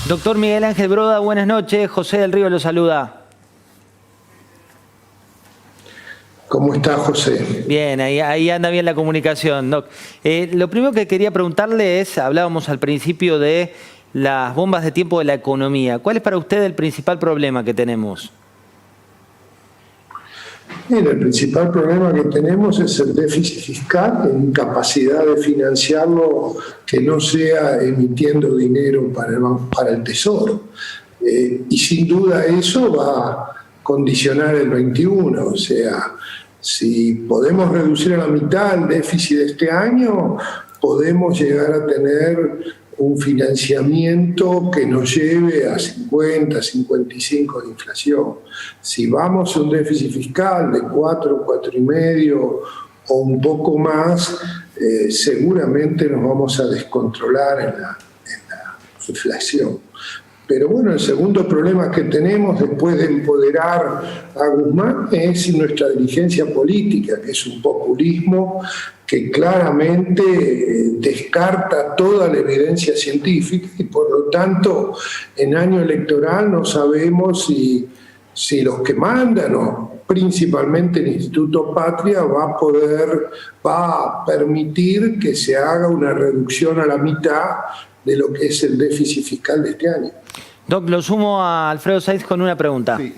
Doctor Miguel Ángel Broda, buenas noches. José del Río lo saluda. ¿Cómo está, José? Bien, ahí anda bien la comunicación, Doc. Lo primero que quería preguntarle es, hablábamos al principio de las bombas de tiempo de la economía. ¿Cuál es para usted el principal problema que tenemos? Mira, el principal problema que tenemos es el déficit fiscal, la incapacidad de financiarlo que no sea emitiendo dinero para el Tesoro. Y sin duda eso va a condicionar el 21, o sea, si podemos reducir a la mitad el déficit de este año, podemos llegar a tener un financiamiento que nos lleve a 50, 55 de inflación. Si vamos a un déficit fiscal de 4, 4,5 o un poco más, seguramente nos vamos a descontrolar en la inflación. Pero bueno, el segundo problema que tenemos después de empoderar a Guzmán es nuestra dirigencia política, que es un populismo que claramente descarta toda la evidencia científica y por lo tanto en año electoral no sabemos si los que mandan o principalmente el Instituto Patria va a permitir que se haga una reducción a la mitad de lo que es el déficit fiscal de este año. Doc, lo sumo a Alfredo Sainz con una pregunta. Sí,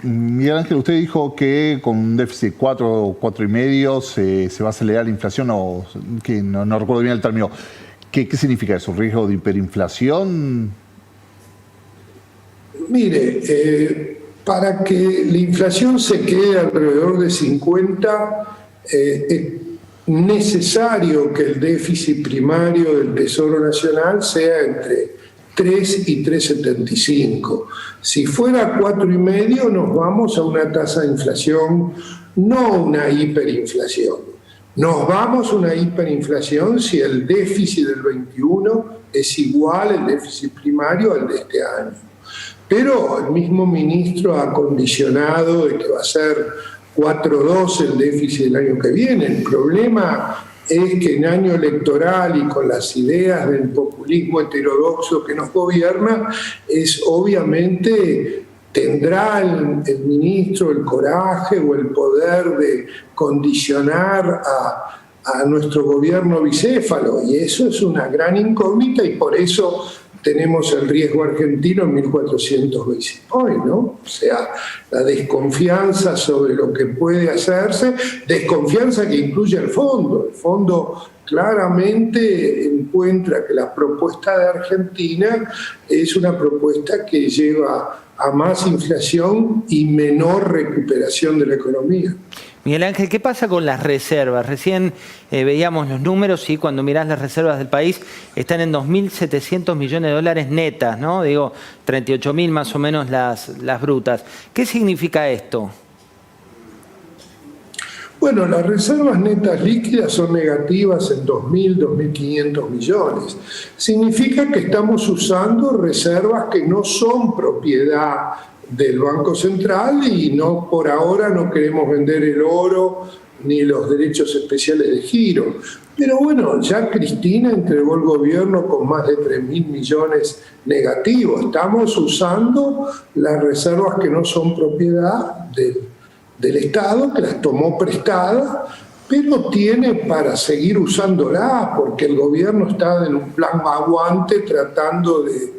Miguel Ángel, usted dijo que con un déficit 4, 4,5 se va a acelerar la inflación, o que no recuerdo bien el término. ¿Qué significa eso? ¿Riesgo de hiperinflación? Mire, para que la inflación se quede alrededor de 50, es necesario que el déficit primario del Tesoro Nacional sea entre 3 y 3,75. Si fuera 4,5 nos vamos a una tasa de inflación, no una hiperinflación. Nos vamos a una hiperinflación si el déficit del 21 es igual al déficit primario al de este año. Pero el mismo ministro ha condicionado de que va a ser 4,2 el déficit del año que viene. El problema es que en año electoral y con las ideas del populismo heterodoxo que nos gobierna, es obviamente tendrá el ministro el coraje o el poder de condicionar a nuestro gobierno bicéfalo, y eso es una gran incógnita y por eso tenemos el riesgo argentino en 1.400 basis points, ¿no? O sea, la desconfianza sobre lo que puede hacerse, desconfianza que incluye el fondo. El fondo claramente encuentra que la propuesta de Argentina es una propuesta que lleva a más inflación y menor recuperación de la economía. Miguel Ángel, ¿qué pasa con las reservas? Recién veíamos los números y cuando mirás las reservas del país están en 2.700 millones de dólares netas, ¿no? Digo, 38.000 más o menos las brutas. ¿Qué significa esto? Bueno, las reservas netas líquidas son negativas en 2.000, 2.500 millones. Significa que estamos usando reservas que no son propiedad del Banco Central y no, por ahora no queremos vender el oro ni los derechos especiales de giro. Pero bueno, ya Cristina entregó el gobierno con más de 3.000 millones negativos. Estamos usando las reservas que no son propiedad del Estado, que las tomó prestadas, pero tiene para seguir usándolas porque el gobierno está en un plan aguante tratando de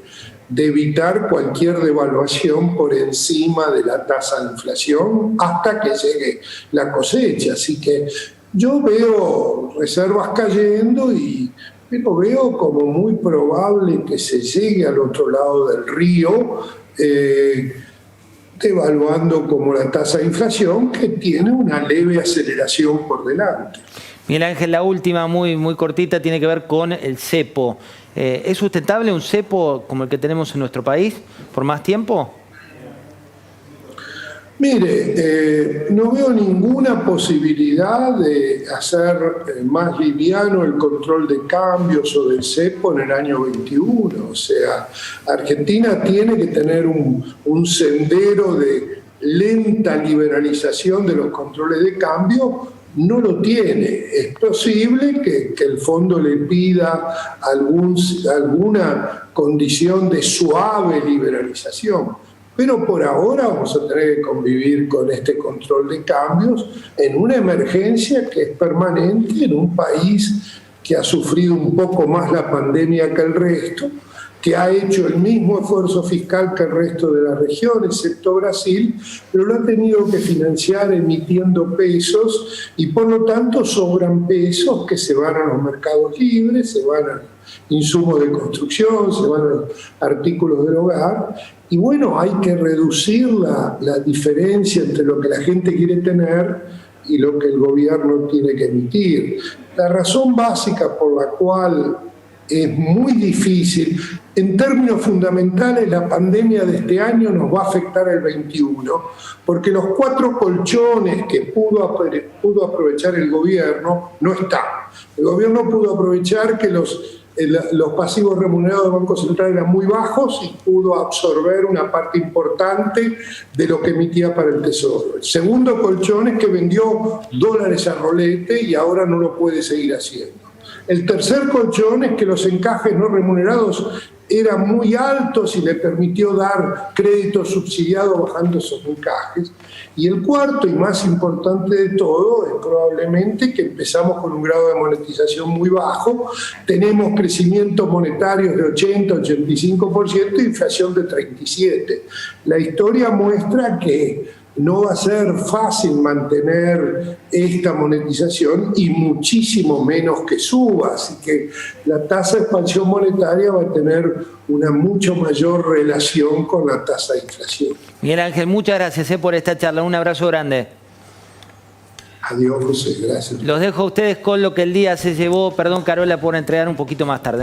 evitar cualquier devaluación por encima de la tasa de inflación hasta que llegue la cosecha. Así que yo veo reservas cayendo pero veo como muy probable que se llegue al otro lado del río, devaluando como la tasa de inflación, que tiene una leve aceleración por delante. Miguel Ángel, la última, muy cortita, tiene que ver con el cepo. ¿Es sustentable un cepo como el que tenemos en nuestro país por más tiempo? Mire, no veo ninguna posibilidad de hacer más liviano el control de cambios o del cepo en el año 21. O sea, Argentina tiene que tener un sendero de lenta liberalización de los controles de cambio no lo tiene. Es posible que el fondo le pida alguna condición de suave liberalización, pero por ahora vamos a tener que convivir con este control de cambios en una emergencia que es permanente en un país que ha sufrido un poco más la pandemia que el resto, que ha hecho el mismo esfuerzo fiscal que el resto de la región, excepto Brasil, pero lo ha tenido que financiar emitiendo pesos y por lo tanto sobran pesos que se van a los mercados libres, se van a insumos de construcción, se van a los artículos del hogar. Y bueno, hay que reducir la diferencia entre lo que la gente quiere tener y lo que el gobierno tiene que emitir. La razón básica por la cual es muy difícil, en términos fundamentales, la pandemia de este año nos va a afectar el 21, porque los 4 colchones que pudo aprovechar el gobierno no están. El gobierno pudo aprovechar que los pasivos remunerados del Banco Central eran muy bajos y pudo absorber una parte importante de lo que emitía para el Tesoro. El segundo colchón es que vendió dólares a rolete y ahora no lo puede seguir haciendo. El tercer colchón es que los encajes no remunerados eran muy altos y le permitió dar crédito subsidiado bajando esos encajes. Y el cuarto y más importante de todo es probablemente que empezamos con un grado de monetización muy bajo, tenemos crecimientos monetarios de 80-85% e inflación de 37%. La historia muestra que no va a ser fácil mantener esta monetización y muchísimo menos que suba, así que la tasa de expansión monetaria va a tener una mucho mayor relación con la tasa de inflación. Miguel Ángel, muchas gracias por esta charla, un abrazo grande. Adiós, José, gracias. Los dejo a ustedes con lo que el día se llevó. Perdón, Carola, por entregar un poquito más tarde.